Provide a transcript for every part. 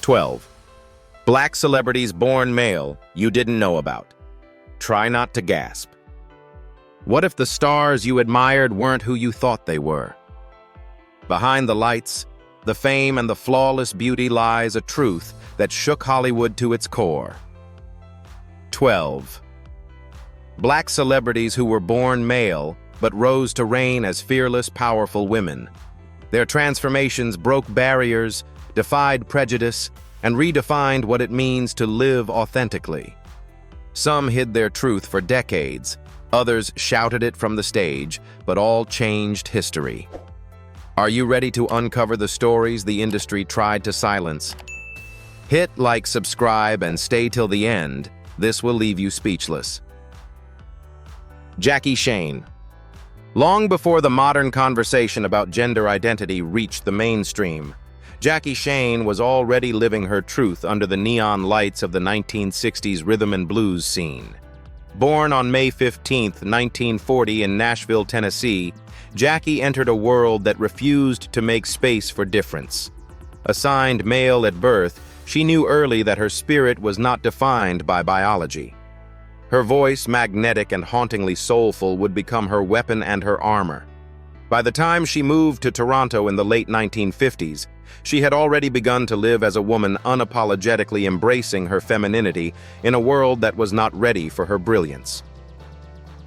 12. Black celebrities born male you didn't know about. Try not to gasp. What if the stars you admired weren't who you thought they were? Behind the lights, the fame and the flawless beauty lies a truth that shook Hollywood to its core. 12. Black celebrities who were born male but rose to reign as fearless, powerful women. Their transformations broke barriers, defied prejudice, and redefined what it means to live authentically. Some hid their truth for decades, others shouted it from the stage, but all changed history. Are you ready to uncover the stories the industry tried to silence? Hit like, subscribe, and stay till the end. This will leave you speechless. Jackie Shane. Long before the modern conversation about gender identity reached the mainstream, Jackie Shane was already living her truth under the neon lights of the 1960s rhythm and blues scene. Born on May 15, 1940 in Nashville, Tennessee, Jackie entered a world that refused to make space for difference. Assigned male at birth, she knew early that her spirit was not defined by biology. Her voice, magnetic and hauntingly soulful, would become her weapon and her armor. By the time she moved to Toronto in the late 1950s, she had already begun to live as a woman, unapologetically embracing her femininity in a world that was not ready for her brilliance.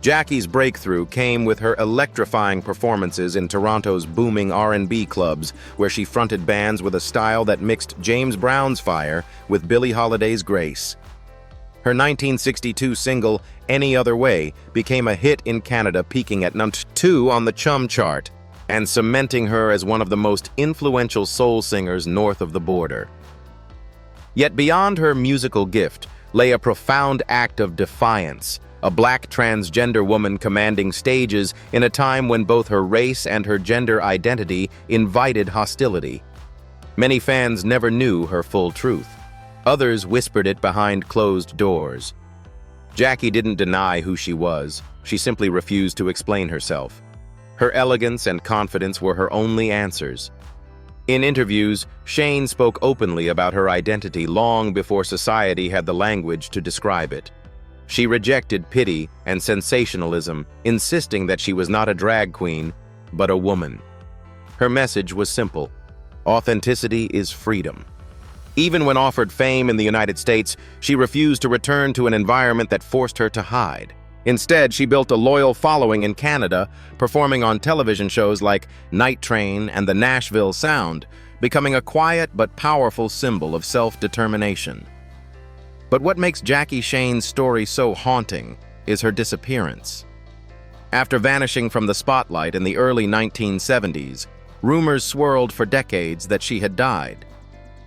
Jackie's breakthrough came with her electrifying performances in Toronto's booming R&B clubs, where she fronted bands with a style that mixed James Brown's fire with Billie Holiday's grace. Her 1962 single, Any Other Way, became a hit in Canada, peaking at number 2 on the Chum chart, and cementing her as one of the most influential soul singers north of the border. Yet beyond her musical gift lay a profound act of defiance, a black transgender woman commanding stages in a time when both her race and her gender identity invited hostility. Many fans never knew her full truth. Others whispered it behind closed doors. Jackie didn't deny who she was. She simply refused to explain herself. Her elegance and confidence were her only answers. In interviews, Shane spoke openly about her identity long before society had the language to describe it. She rejected pity and sensationalism, insisting that she was not a drag queen, but a woman. Her message was simple: authenticity is freedom. Even when offered fame in the United States, she refused to return to an environment that forced her to hide. Instead, she built a loyal following in Canada, performing on television shows like Night Train and the Nashville Sound, becoming a quiet but powerful symbol of self-determination. But what makes Jackie Shane's story so haunting is her disappearance. After vanishing from the spotlight in the early 1970s, rumors swirled for decades that she had died.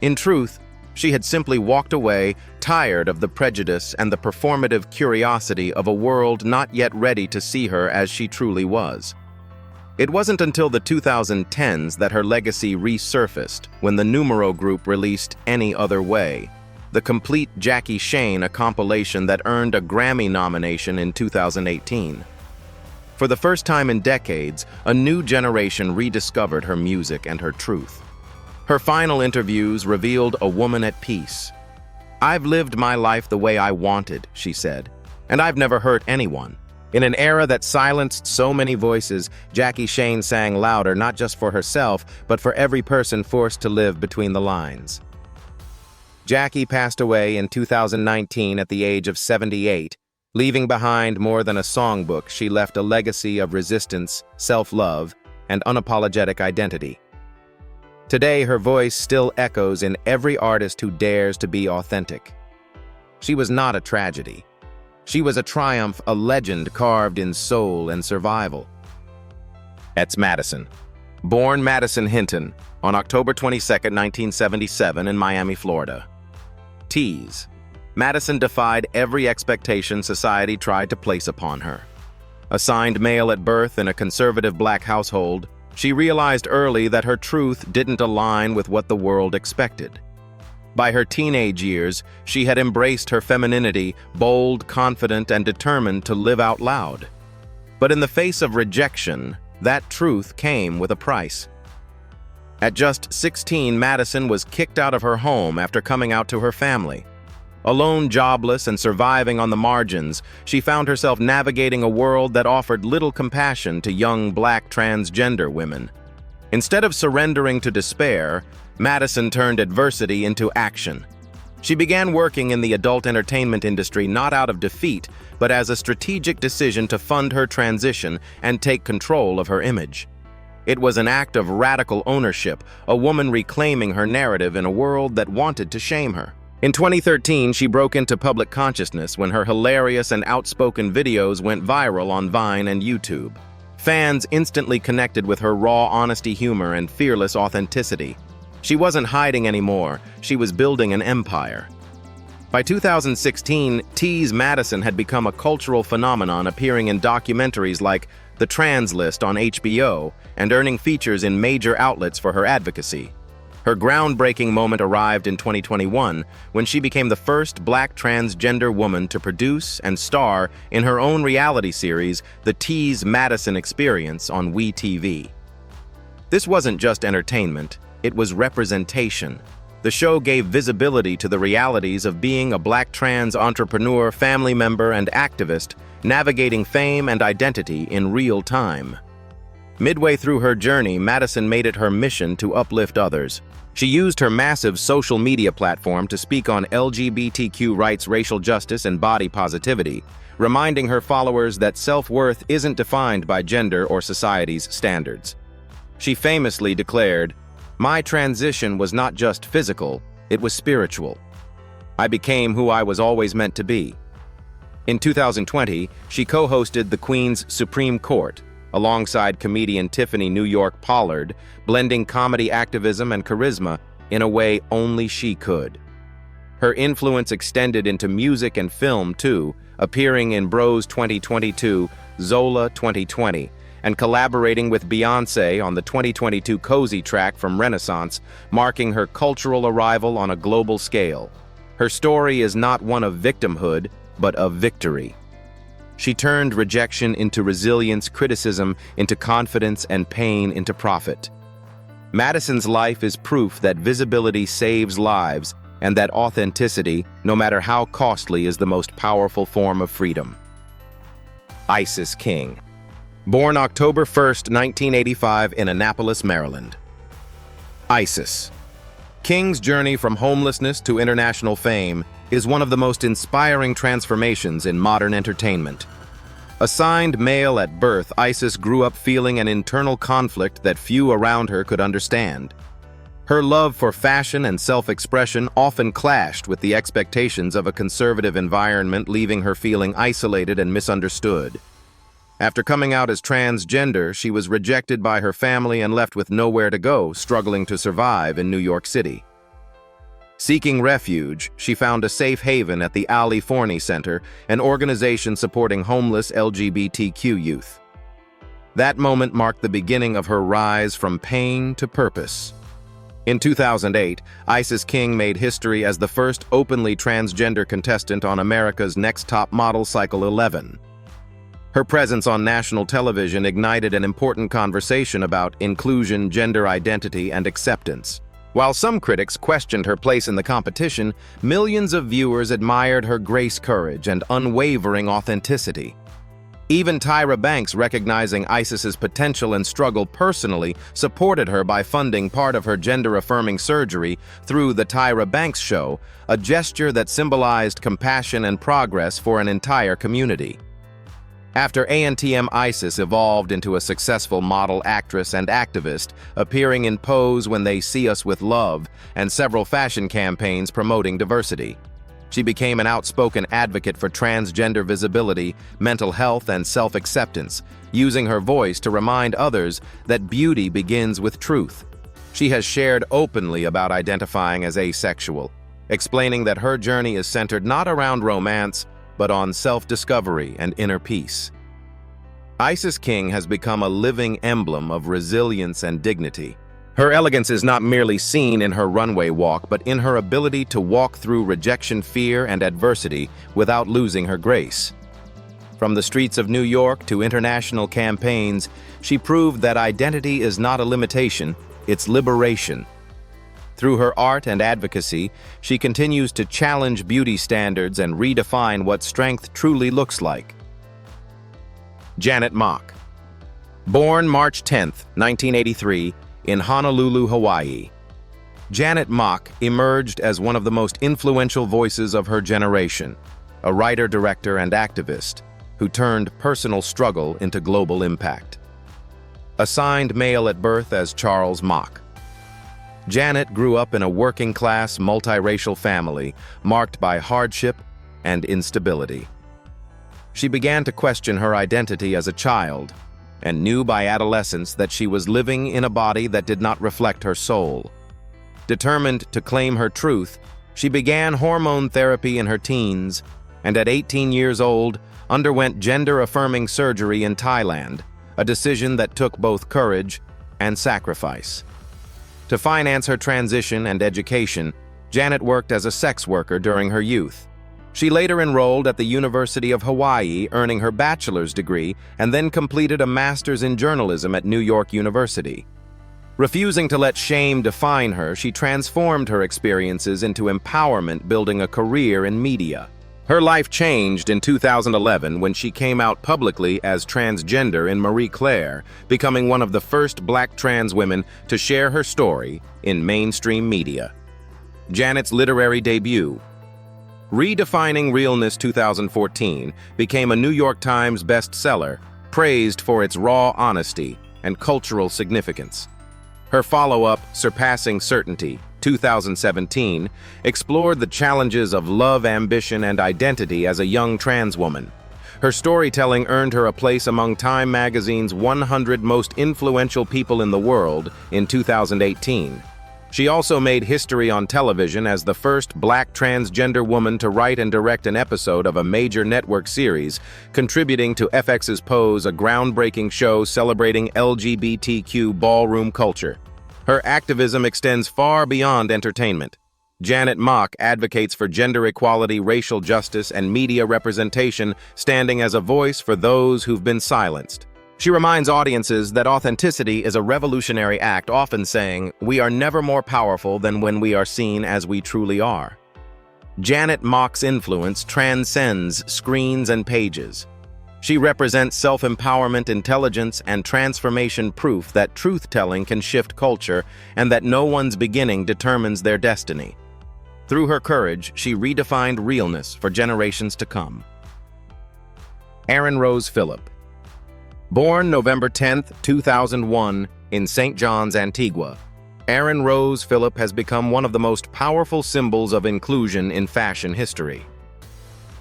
In truth, she had simply walked away, tired of the prejudice and the performative curiosity of a world not yet ready to see her as she truly was. It wasn't until the 2010s that her legacy resurfaced, when the Numero Group released Any Other Way, the complete Jackie Shane, a compilation that earned a Grammy nomination in 2018. For the first time in decades, a new generation rediscovered her music and her truth. Her final interviews revealed a woman at peace. "I've lived my life the way I wanted," she said, "and I've never hurt anyone." In an era that silenced so many voices, Jackie Shane sang louder, not just for herself, but for every person forced to live between the lines. Jackie passed away in 2019 at the age of 78. Leaving behind more than a songbook, she left a legacy of resistance, self-love, and unapologetic identity. Today, her voice still echoes in every artist who dares to be authentic. She was not a tragedy. She was a triumph, a legend carved in soul and survival. Etz Madison. Born Madison Hinton on October 22, 1977 in Miami, Florida. Tease. Madison defied every expectation society tried to place upon her. Assigned male at birth in a conservative black household, she realized early that her truth didn't align with what the world expected. By her teenage years, she had embraced her femininity, bold, confident, and determined to live out loud. But in the face of rejection, that truth came with a price. At just 16, Madison was kicked out of her home after coming out to her family. Alone, jobless, and surviving on the margins, she found herself navigating a world that offered little compassion to young Black transgender women. Instead of surrendering to despair, Madison turned adversity into action. She began working in the adult entertainment industry not out of defeat, but as a strategic decision to fund her transition and take control of her image. It was an act of radical ownership, a woman reclaiming her narrative in a world that wanted to shame her. In 2013, she broke into public consciousness when her hilarious and outspoken videos went viral on Vine and YouTube. Fans instantly connected with her raw honesty, humor, and fearless authenticity. She wasn't hiding anymore, she was building an empire. By 2016, Tease Madison had become a cultural phenomenon, appearing in documentaries like The Trans List on HBO and earning features in major outlets for her advocacy. Her groundbreaking moment arrived in 2021 when she became the first Black transgender woman to produce and star in her own reality series, The Tease Madison Experience, on WeTV. This wasn't just entertainment, it was representation. The show gave visibility to the realities of being a Black trans entrepreneur, family member, and activist, navigating fame and identity in real time. Midway through her journey, Madison made it her mission to uplift others. She used her massive social media platform to speak on LGBTQ rights, racial justice, and body positivity, reminding her followers that self-worth isn't defined by gender or society's standards. She famously declared, "My transition was not just physical, it was spiritual. I became who I was always meant to be." In 2020, she co-hosted The Queen's Supreme Court, alongside comedian Tiffany New York Pollard, blending comedy activism and charisma in a way only she could. Her influence extended into music and film too, appearing in Bros 2022, Zola 2020, and collaborating with Beyoncé on the 2022 Cozy track from Renaissance, marking her cultural arrival on a global scale. Her story is not one of victimhood, but of victory. She turned rejection into resilience, criticism into confidence, and pain into profit. Madison's life is proof that visibility saves lives and that authenticity, no matter how costly, is the most powerful form of freedom. Isis King. Born October 1st, 1985 in Annapolis, Maryland. Isis. King's journey from homelessness to international fame is one of the most inspiring transformations in modern entertainment. Assigned male at birth, Isis grew up feeling an internal conflict that few around her could understand. Her love for fashion and self-expression often clashed with the expectations of a conservative environment, leaving her feeling isolated and misunderstood. After coming out as transgender, she was rejected by her family and left with nowhere to go, struggling to survive in New York City. Seeking refuge, she found a safe haven at the Ali Forney Center, an organization supporting homeless LGBTQ youth. That moment marked the beginning of her rise from pain to purpose. In 2008, Isis King made history as the first openly transgender contestant on America's Next Top Model Cycle 11. Her presence on national television ignited an important conversation about inclusion, gender identity, and acceptance. While some critics questioned her place in the competition, millions of viewers admired her grace, courage, and unwavering authenticity. Even Tyra Banks, recognizing Isis's potential and struggle personally, supported her by funding part of her gender-affirming surgery through The Tyra Banks Show, a gesture that symbolized compassion and progress for an entire community. After ANTM, Isis evolved into a successful model, actress, and activist, appearing in Pose, When They See Us with Love, and several fashion campaigns promoting diversity. She became an outspoken advocate for transgender visibility, mental health, and self-acceptance, using her voice to remind others that beauty begins with truth. She has shared openly about identifying as asexual, explaining that her journey is centered not around romance, but on self-discovery and inner peace. Isis King has become a living emblem of resilience and dignity. Her elegance is not merely seen in her runway walk, but in her ability to walk through rejection, fear, and adversity without losing her grace. From the streets of New York to international campaigns, she proved that identity is not a limitation, its liberation. Through her art and advocacy, she continues to challenge beauty standards and redefine what strength truly looks like. Janet Mock. Born March 10, 1983, in Honolulu, Hawaii. Janet Mock emerged as one of the most influential voices of her generation, a writer, director, and activist who turned personal struggle into global impact. Assigned male at birth as Charles Mock, Janet grew up in a working-class, multiracial family marked by hardship and instability. She began to question her identity as a child and knew by adolescence that she was living in a body that did not reflect her soul. Determined to claim her truth, she began hormone therapy in her teens and at 18 years old underwent gender-affirming surgery in Thailand, a decision that took both courage and sacrifice. To finance her transition and education, Janet worked as a sex worker during her youth. She later enrolled at the University of Hawaii, earning her bachelor's degree, and then completed a master's in journalism at New York University. Refusing to let shame define her, she transformed her experiences into empowerment, building a career in media. Her life changed in 2011 when she came out publicly as transgender in Marie Claire, becoming one of the first Black trans women to share her story in mainstream media. Janet's literary debut. Redefining Realness 2014 became a New York Times bestseller, praised for its raw honesty and cultural significance. Her follow-up, Surpassing Certainty, 2017, explored the challenges of love, ambition, and identity as a young trans woman. Her storytelling earned her a place among Time magazine's 100 most influential people in the world in 2018. She also made history on television as the first Black transgender woman to write and direct an episode of a major network series, contributing to FX's Pose, a groundbreaking show celebrating LGBTQ ballroom culture. Her activism extends far beyond entertainment. Janet Mock advocates for gender equality, racial justice, and media representation, standing as a voice for those who've been silenced. She reminds audiences that authenticity is a revolutionary act, often saying, "We are never more powerful than when we are seen as we truly are." Janet Mock's influence transcends screens and pages. She represents self-empowerment, intelligence, and transformation, proof that truth-telling can shift culture and that no one's beginning determines their destiny. Through her courage, she redefined realness for generations to come. Erin Rose Phillip. Born November 10, 2001, in St. John's, Antigua, Erin Rose Phillip has become one of the most powerful symbols of inclusion in fashion history.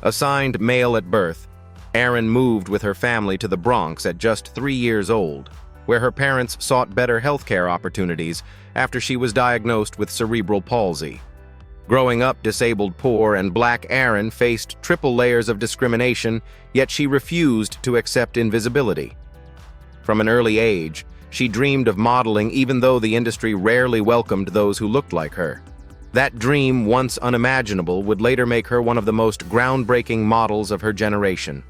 Assigned male at birth, Erin moved with her family to the Bronx at just 3 years old, where her parents sought better healthcare opportunities after she was diagnosed with cerebral palsy. Growing up disabled, poor, and Black, Erin faced triple layers of discrimination, yet she refused to accept invisibility. From an early age, she dreamed of modeling, even though the industry rarely welcomed those who looked like her. That dream, once unimaginable, would later make her one of the most groundbreaking models of her generation.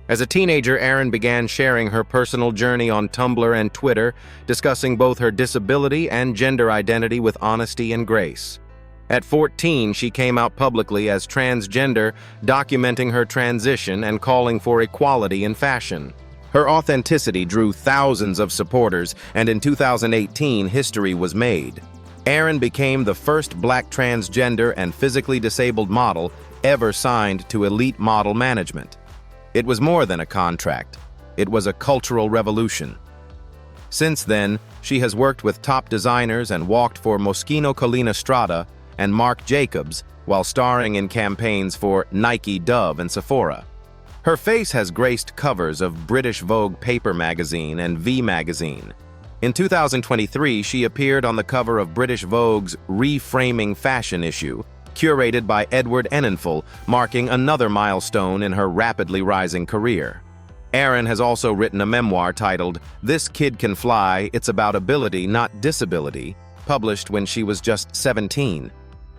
As a teenager, Erin began sharing her personal journey on Tumblr and Twitter, discussing both her disability and gender identity with honesty and grace. At 14, she came out publicly as transgender, documenting her transition and calling for equality in fashion. Her authenticity drew thousands of supporters, and in 2018, history was made. Erin became the first Black transgender and physically disabled model ever signed to elite model management. It was more than a contract. It was a cultural revolution. Since then, she has worked with top designers and walked for Moschino Collina Strada and Marc Jacobs while starring in campaigns for Nike, Dove, and Sephora. Her face has graced covers of British Vogue Paper magazine and V magazine. In 2023, she appeared on the cover of British Vogue's Reframing fashion issue, curated by Edward Enninful, marking another milestone in her rapidly rising career. Erin has also written a memoir titled "This Kid Can Fly, It's About Ability, Not Disability," published when she was just 17,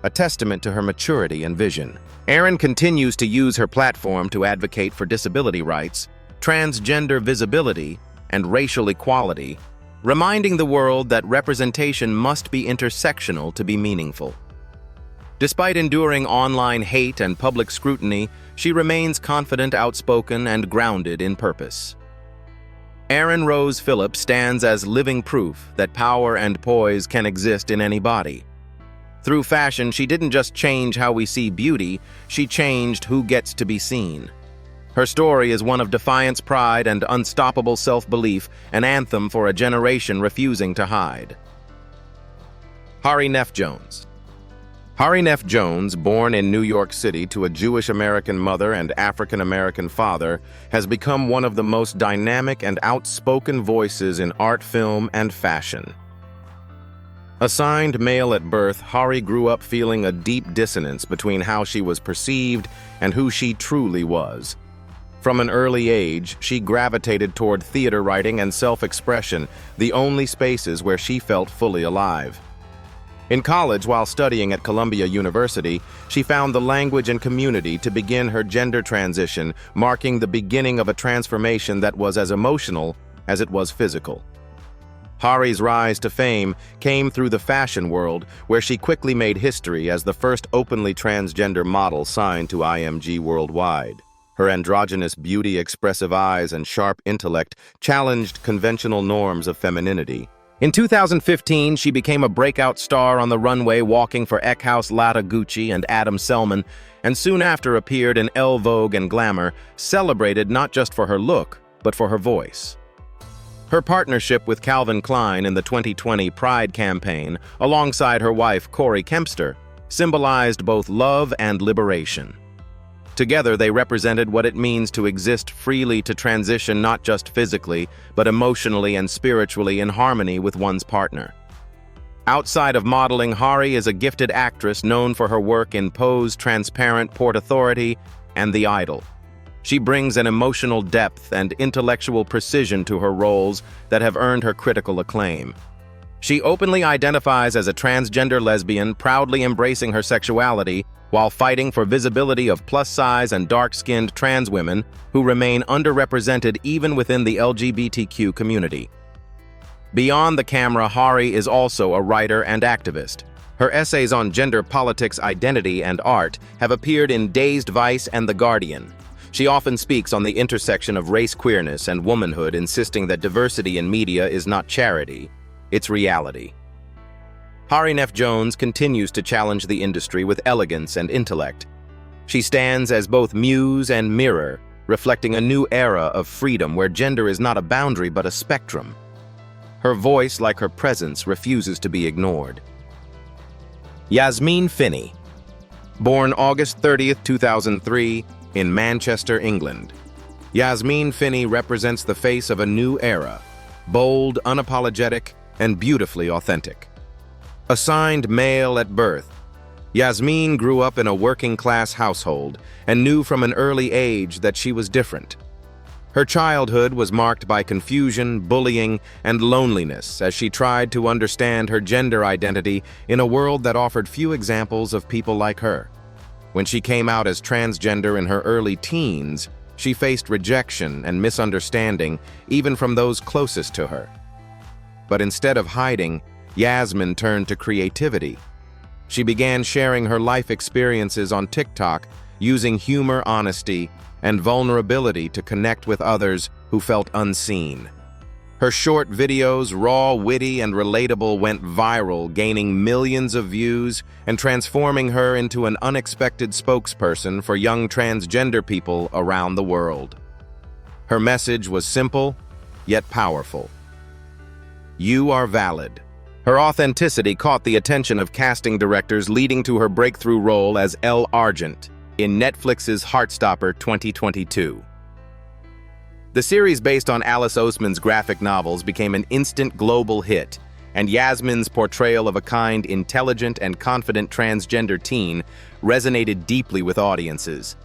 a testament to her maturity and vision. Erin continues to use her platform to advocate for disability rights, transgender visibility, and racial equality, reminding the world that representation must be intersectional to be meaningful. Despite enduring online hate and public scrutiny, she remains confident, outspoken, and grounded in purpose. Erin Rose Phillips stands as living proof that power and poise can exist in any body. Through fashion, she didn't just change how we see beauty, she changed who gets to be seen. Her story is one of defiance, pride, and unstoppable self-belief, an anthem for a generation refusing to hide. Hari Nef Jones. Hari Nef Jones, born in New York City to a Jewish-American mother and African-American father, has become one of the most dynamic and outspoken voices in art, film, and fashion. Assigned male at birth, Hari grew up feeling a deep dissonance between how she was perceived and who she truly was. From an early age, she gravitated toward theater writing and self-expression, the only spaces where she felt fully alive. In college, while studying at Columbia University, she found the language and community to begin her gender transition, marking the beginning of a transformation that was as emotional as it was physical. Hari's rise to fame came through the fashion world, where she quickly made history as the first openly transgender model signed to IMG worldwide. Her androgynous beauty, expressive eyes, and sharp intellect challenged conventional norms of femininity. In 2015, she became a breakout star on the runway, walking for Eckhouse Latta Gucci and Adam Selman, and soon after appeared in Elle Vogue and Glamour, celebrated not just for her look, but for her voice. Her partnership with Calvin Klein in the 2020 Pride campaign, alongside her wife Corey Kempster, symbolized both love and liberation. Together, they represented what it means to exist freely, to transition not just physically, but emotionally and spiritually in harmony with one's partner. Outside of modeling, Hari is a gifted actress known for her work in Pose, Transparent, Port Authority, and The Idol. She brings an emotional depth and intellectual precision to her roles that have earned her critical acclaim. She openly identifies as a transgender lesbian, proudly embracing her sexuality, while fighting for visibility of plus-size and dark-skinned trans women who remain underrepresented even within the LGBTQ community. Beyond the camera, Hari is also a writer and activist. Her essays on gender politics, identity, and art have appeared in Dazed, Vice, and The Guardian. She often speaks on the intersection of race, queerness, and womanhood, insisting that diversity in media is not charity, it's reality. Hari Nef Jones continues to challenge the industry with elegance and intellect. She stands as both muse and mirror, reflecting a new era of freedom where gender is not a boundary but a spectrum. Her voice, like her presence, refuses to be ignored. Yasmine Finney. Born August 30th, 2003, in Manchester, England. Yasmine Finney represents the face of a new era, bold, unapologetic, and beautifully authentic. Assigned male at birth, Yasmine grew up in a working-class household and knew from an early age that she was different. Her childhood was marked by confusion, bullying, and loneliness as she tried to understand her gender identity in a world that offered few examples of people like her. When she came out as transgender in her early teens, she faced rejection and misunderstanding even from those closest to her. But instead of hiding, Yasmine turned to creativity. She began sharing her life experiences on TikTok, using humor, honesty, and vulnerability to connect with others who felt unseen. Her short videos, raw, witty, and relatable, went viral, gaining millions of views and transforming her into an unexpected spokesperson for young transgender people around the world. Her message was simple, yet powerful. You are valid. Her authenticity caught the attention of casting directors, leading to her breakthrough role as Elle Argent in Netflix's Heartstopper 2022. The series, based on Alice Oseman's graphic novels, became an instant global hit, and Yasmine's portrayal of a kind, intelligent, and confident transgender teen resonated deeply with audiences.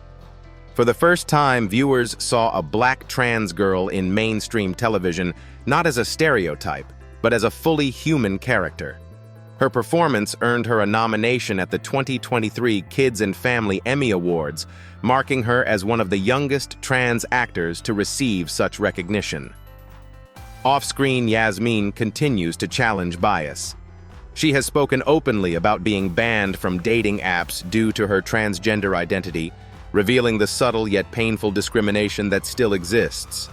For the first time, viewers saw a black trans girl in mainstream television not as a stereotype, but as a fully human character. Her performance earned her a nomination at the 2023 Kids and Family Emmy Awards, marking her as one of the youngest trans actors to receive such recognition. Off-screen, Yasmin continues to challenge bias. She has spoken openly about being banned from dating apps due to her transgender identity, revealing the subtle yet painful discrimination that still exists.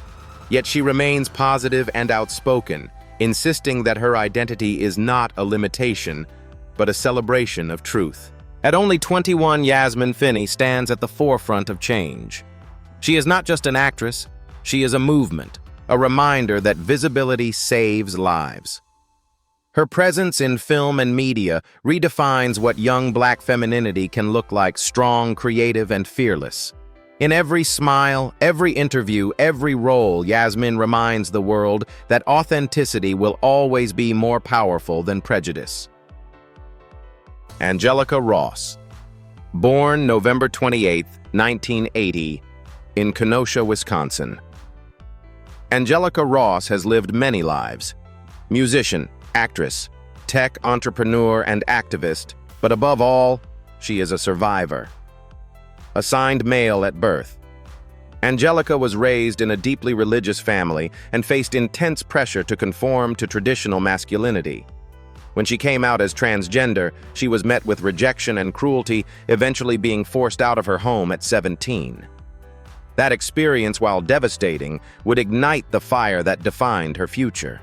Yet she remains positive and outspoken, insisting that her identity is not a limitation, but a celebration of truth. At only 21, Yasmin Finney stands at the forefront of change. She is not just an actress, she is a movement, a reminder that visibility saves lives. Her presence in film and media redefines what young Black femininity can look like: strong, creative, and fearless. In every smile, every interview, every role, Yasmin reminds the world that authenticity will always be more powerful than prejudice. Angelica Ross. Born November 28, 1980, in Kenosha, Wisconsin. Angelica Ross has lived many lives. Musician, actress, tech entrepreneur, and activist, but above all, she is a survivor. Assigned male at birth. Angelica was raised in a deeply religious family and faced intense pressure to conform to traditional masculinity. When she came out as transgender, she was met with rejection and cruelty, eventually being forced out of her home at 17. That experience, while devastating, would ignite the fire that defined her future.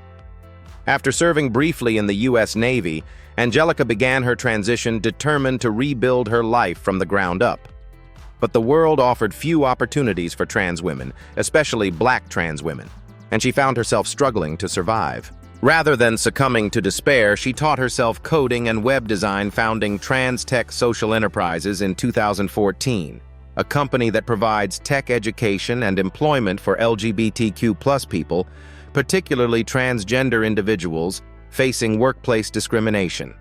After serving briefly in the U.S. Navy, Angelica began her transition determined to rebuild her life from the ground up. But the world offered few opportunities for trans women, especially Black trans women, and she found herself struggling to survive. Rather than succumbing to despair, she taught herself coding and web design, founding Trans Tech Social Enterprises in 2014, a company that provides tech education and employment for LGBTQ+ people, particularly transgender individuals facing workplace discrimination.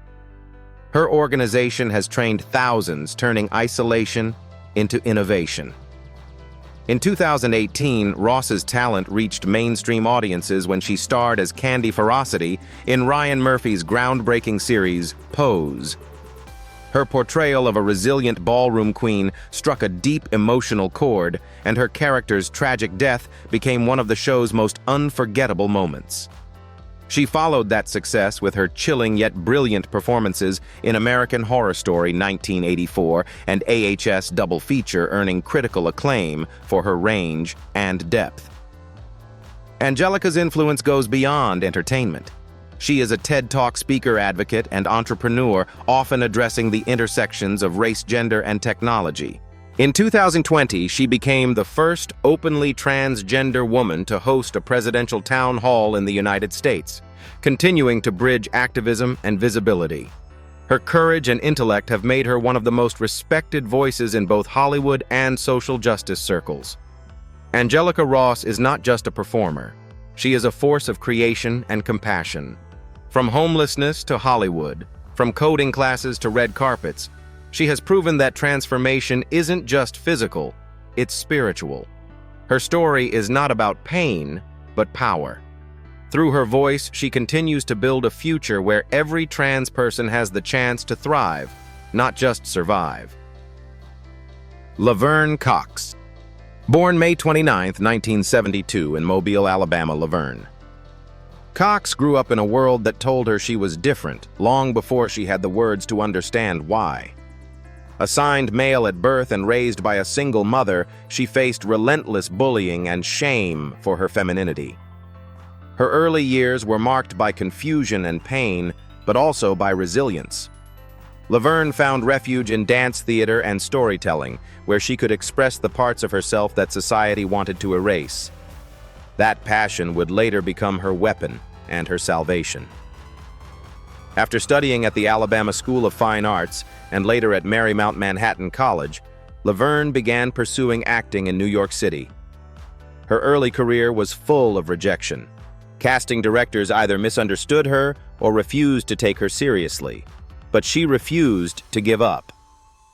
Her organization has trained thousands, turning isolation into innovation. In 2018, Ross's talent reached mainstream audiences when she starred as Candy Ferocity in Ryan Murphy's groundbreaking series, Pose. Her portrayal of a resilient ballroom queen struck a deep emotional chord, and her character's tragic death became one of the show's most unforgettable moments. She followed that success with her chilling yet brilliant performances in American Horror Story 1984 and AHS Double Feature, earning critical acclaim for her range and depth. Angelica's influence goes beyond entertainment. She is a TED Talk speaker, advocate, and entrepreneur, often addressing the intersections of race, gender, and technology. In 2020, she became the first openly transgender woman to host a presidential town hall in the United States, continuing to bridge activism and visibility. Her courage and intellect have made her one of the most respected voices in both Hollywood and social justice circles. Angelica Ross is not just a performer. She is a force of creation and compassion. From homelessness to Hollywood, from coding classes to red carpets, she has proven that transformation isn't just physical, it's spiritual. Her story is not about pain, but power. Through her voice, she continues to build a future where every trans person has the chance to thrive, not just survive. Laverne Cox. Born May 29, 1972 in Mobile, Alabama, Laverne. Cox grew up in a world that told her she was different long before she had the words to understand why. Assigned male at birth and raised by a single mother, she faced relentless bullying and shame for her femininity. Her early years were marked by confusion and pain, but also by resilience. Laverne found refuge in dance theater and storytelling, where she could express the parts of herself that society wanted to erase. That passion would later become her weapon and her salvation. After studying at the Alabama School of Fine Arts and later at Marymount Manhattan College, Laverne began pursuing acting in New York City. Her early career was full of rejection. Casting directors either misunderstood her or refused to take her seriously, but she refused to give up.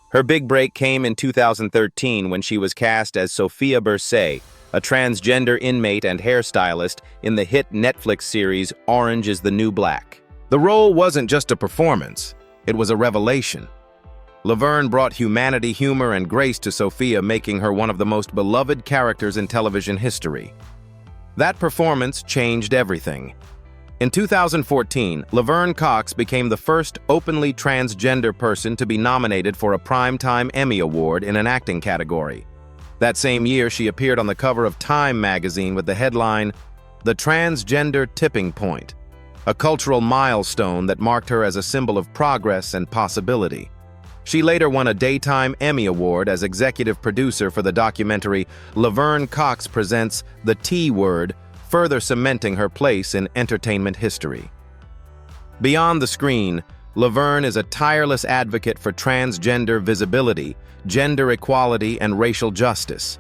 Her big break came in 2013 when she was cast as Sophia Bursay, a transgender inmate and hairstylist in the hit Netflix series Orange is the New Black. The role wasn't just a performance, it was a revelation. Laverne brought humanity, humor, and grace to Sophia, making her one of the most beloved characters in television history. That performance changed everything. In 2014, Laverne Cox became the first openly transgender person to be nominated for a Primetime Emmy Award in an acting category. That same year, she appeared on the cover of Time magazine with the headline, "The Transgender Tipping Point," a cultural milestone that marked her as a symbol of progress and possibility. She later won a Daytime Emmy Award as executive producer for the documentary Laverne Cox Presents The T-Word, further cementing her place in entertainment history. Beyond the screen, Laverne is a tireless advocate for transgender visibility, gender equality, and racial justice.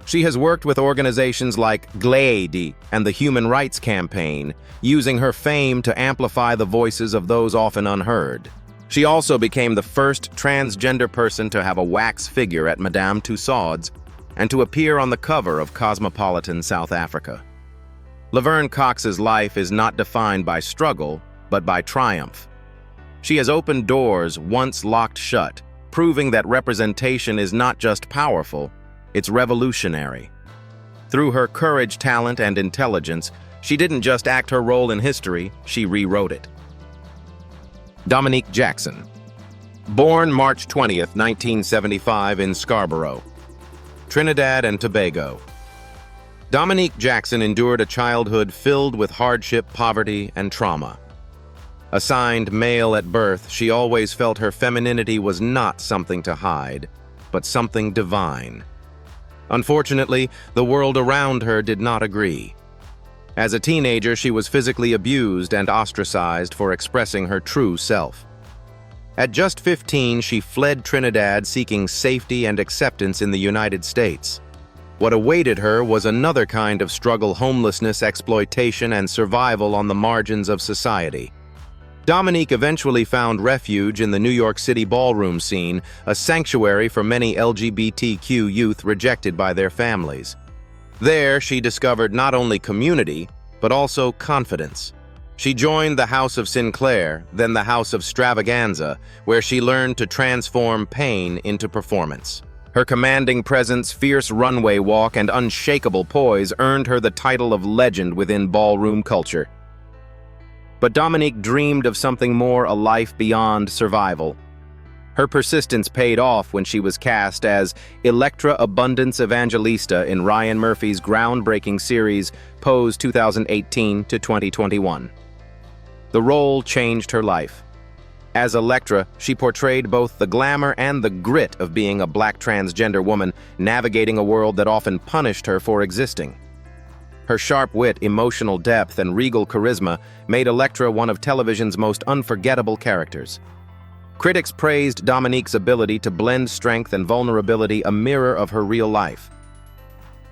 She has worked with organizations like GLAAD and the Human Rights Campaign, using her fame to amplify the voices of those often unheard. She also became the first transgender person to have a wax figure at Madame Tussauds and to appear on the cover of Cosmopolitan South Africa. Laverne Cox's life is not defined by struggle, but by triumph. She has opened doors once locked shut, proving that representation is not just powerful, it's revolutionary. Through her courage, talent, and intelligence, she didn't just act her role in history, she rewrote it. Dominique Jackson. Born March 20th, 1975 in Scarborough, Trinidad and Tobago. Dominique Jackson endured a childhood filled with hardship, poverty, and trauma. Assigned male at birth, she always felt her femininity was not something to hide, but something divine. Unfortunately, the world around her did not agree. As a teenager, she was physically abused and ostracized for expressing her true self. At just 15, she fled Trinidad seeking safety and acceptance in the United States. What awaited her was another kind of struggle: homelessness, exploitation, and survival on the margins of society. Dominique eventually found refuge in the New York City ballroom scene, a sanctuary for many LGBTQ youth rejected by their families. There, she discovered not only community, but also confidence. She joined the House of Sinclair, then the House of Stravaganza, where she learned to transform pain into performance. Her commanding presence, fierce runway walk, and unshakable poise earned her the title of legend within ballroom culture. But Dominique dreamed of something more, a life beyond survival. Her persistence paid off when she was cast as Electra Abundance Evangelista in Ryan Murphy's groundbreaking series Pose 2018 to 2021. The role changed her life. As Electra, she portrayed both the glamour and the grit of being a black transgender woman navigating a world that often punished her for existing. Her sharp wit, emotional depth, and regal charisma made Electra one of television's most unforgettable characters. Critics praised Dominique's ability to blend strength and vulnerability, a mirror of her real life.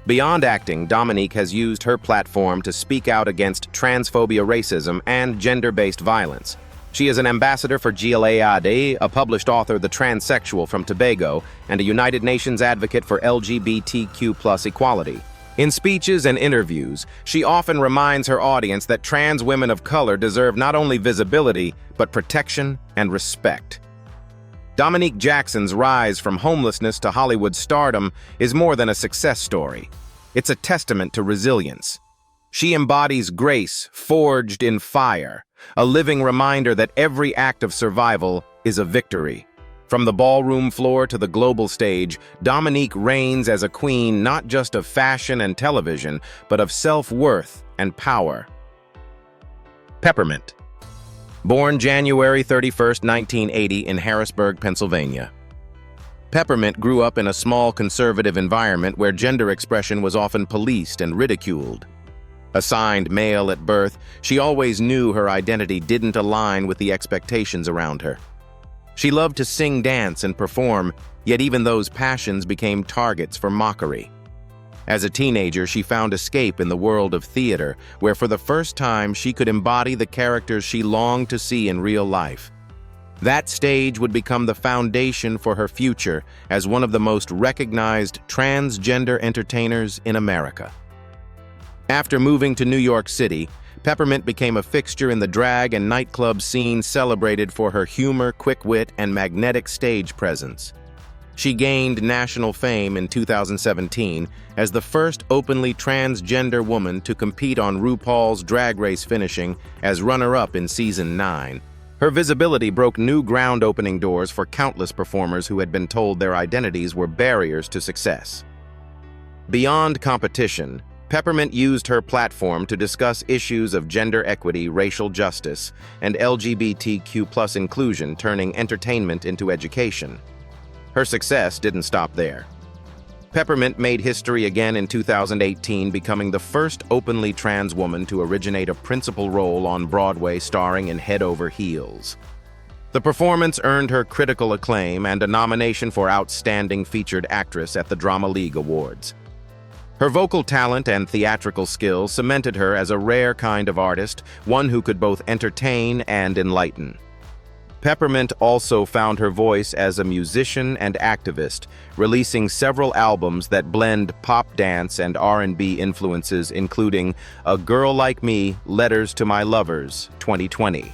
Beyond acting, Dominique has used her platform to speak out against transphobia, racism, and gender-based violence. She is an ambassador for GLAAD, a published author, The Transsexual from Tobago, and a United Nations advocate for LGBTQ+ equality. In speeches and interviews, she often reminds her audience that trans women of color deserve not only visibility, but protection and respect. Dominique Jackson's rise from homelessness to Hollywood stardom is more than a success story. It's a testament to resilience. She embodies grace forged in fire, a living reminder that every act of survival is a victory. From the ballroom floor to the global stage, Dominique reigns as a queen not just of fashion and television, but of self-worth and power. Peppermint. Born January 31st, 1980 in Harrisburg, Pennsylvania. Peppermint grew up in a small conservative environment where gender expression was often policed and ridiculed. Assigned male at birth, she always knew her identity didn't align with the expectations around her. She loved to sing, dance, and perform, yet even those passions became targets for mockery. As a teenager, she found escape in the world of theater, where for the first time she could embody the characters she longed to see in real life. That stage would become the foundation for her future as one of the most recognized transgender entertainers in America. After moving to New York City, Peppermint became a fixture in the drag and nightclub scene, celebrated for her humor, quick wit, and magnetic stage presence. She gained national fame in 2017 as the first openly transgender woman to compete on RuPaul's Drag Race, finishing as runner-up in Season 9. Her visibility broke new ground-opening doors for countless performers who had been told their identities were barriers to success. Beyond competition, Peppermint used her platform to discuss issues of gender equity, racial justice, and LGBTQ+ inclusion, turning entertainment into education. Her success didn't stop there. Peppermint made history again in 2018, becoming the first openly trans woman to originate a principal role on Broadway, starring in Head Over Heels. The performance earned her critical acclaim and a nomination for Outstanding Featured Actress at the Drama League Awards. Her vocal talent and theatrical skills cemented her as a rare kind of artist, one who could both entertain and enlighten. Peppermint also found her voice as a musician and activist, releasing several albums that blend pop, dance, and R&B influences, including A Girl Like Me, Letters to My Lovers, 2020.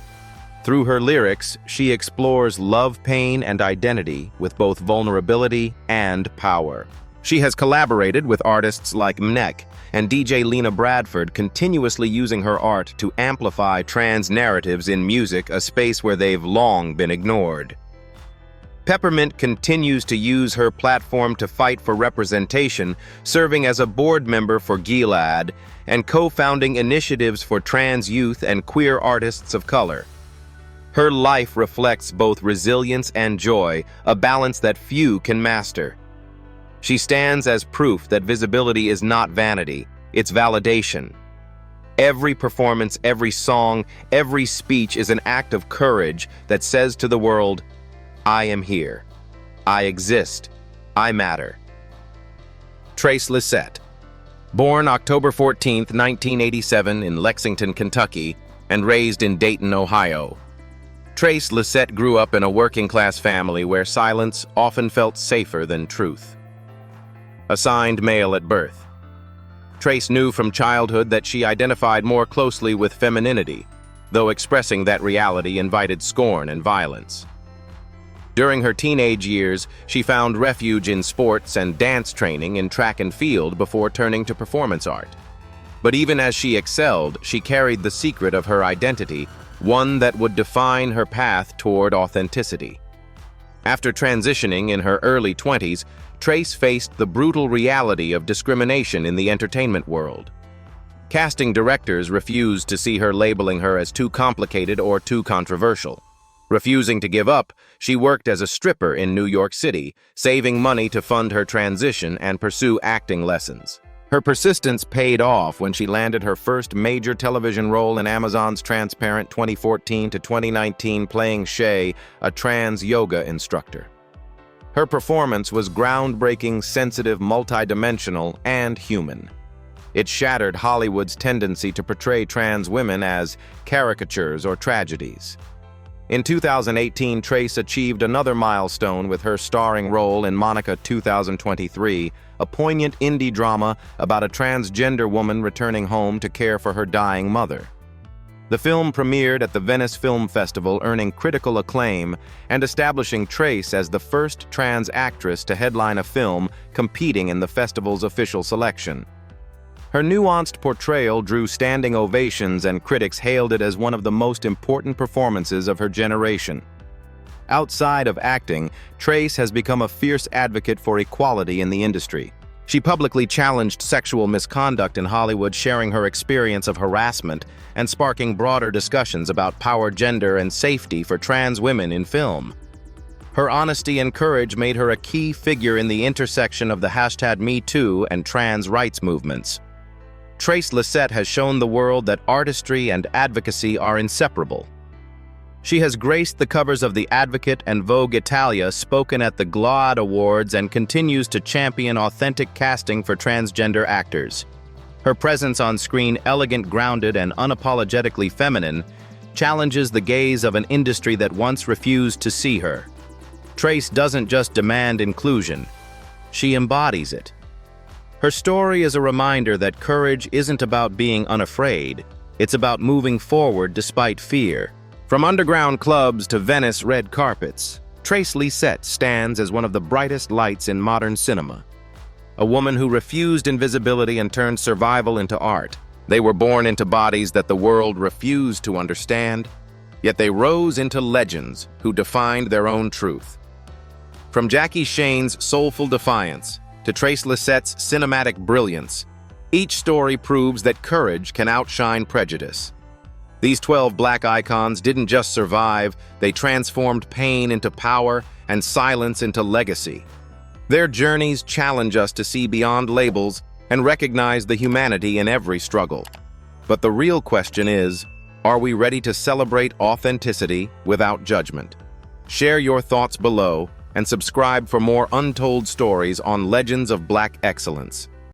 Through her lyrics, she explores love, pain, and identity with both vulnerability and power. She has collaborated with artists like Mnek and DJ Lena Bradford, continuously using her art to amplify trans narratives in music, a space where they've long been ignored. Peppermint continues to use her platform to fight for representation, serving as a board member for GLAAD and co-founding initiatives for trans youth and queer artists of color. Her life reflects both resilience and joy, a balance that few can master. She stands as proof that visibility is not vanity, it's validation. Every performance, every song, every speech is an act of courage that says to the world, I am here. I exist. I matter. Trace Lysette. Born October 14, 1987 in Lexington, Kentucky, and raised in Dayton, Ohio. Trace Lysette grew up in a working-class family where silence often felt safer than truth. Assigned male at birth, Trace knew from childhood that she identified more closely with femininity, though expressing that reality invited scorn and violence. During her teenage years, she found refuge in sports and dance training in track and field before turning to performance art. But even as she excelled, she carried the secret of her identity, one that would define her path toward authenticity. After transitioning in her early 20s, Trace faced the brutal reality of discrimination in the entertainment world. Casting directors refused to see her, labeling her as too complicated or too controversial. Refusing to give up, she worked as a stripper in New York City, saving money to fund her transition and pursue acting lessons. Her persistence paid off when she landed her first major television role in Amazon's Transparent 2014 to 2019, playing Shay, a trans yoga instructor. Her performance was groundbreaking, sensitive, multidimensional, and human. It shattered Hollywood's tendency to portray trans women as caricatures or tragedies. In 2018, Trace achieved another milestone with her starring role in Monica 2023, a poignant indie drama about a transgender woman returning home to care for her dying mother. The film premiered at the Venice Film Festival, earning critical acclaim and establishing Trace as the first trans actress to headline a film competing in the festival's official selection. Her nuanced portrayal drew standing ovations, and critics hailed it as one of the most important performances of her generation. Outside of acting, Trace has become a fierce advocate for equality in the industry. She publicly challenged sexual misconduct in Hollywood, sharing her experience of harassment and sparking broader discussions about power, gender, and safety for trans women in film. Her honesty and courage made her a key figure in the intersection of the #MeToo and trans rights movements. Trace Lysette has shown the world that artistry and advocacy are inseparable. She has graced the covers of The Advocate and Vogue Italia, spoken at the GLAAD Awards, and continues to champion authentic casting for transgender actors. Her presence on screen, elegant, grounded, and unapologetically feminine, challenges the gaze of an industry that once refused to see her. Trace doesn't just demand inclusion, she embodies it. Her story is a reminder that courage isn't about being unafraid, it's about moving forward despite fear. From underground clubs to Venice red carpets, Trace Lysette stands as one of the brightest lights in modern cinema. A woman who refused invisibility and turned survival into art. They were born into bodies that the world refused to understand, yet they rose into legends who defined their own truth. From Jackie Shane's soulful defiance to Trace Lysette's cinematic brilliance, each story proves that courage can outshine prejudice. These 12 Black icons didn't just survive, they transformed pain into power and silence into legacy. Their journeys challenge us to see beyond labels and recognize the humanity in every struggle. But the real question is, are we ready to celebrate authenticity without judgment? Share your thoughts below and subscribe for more untold stories on Legends of Black Excellence.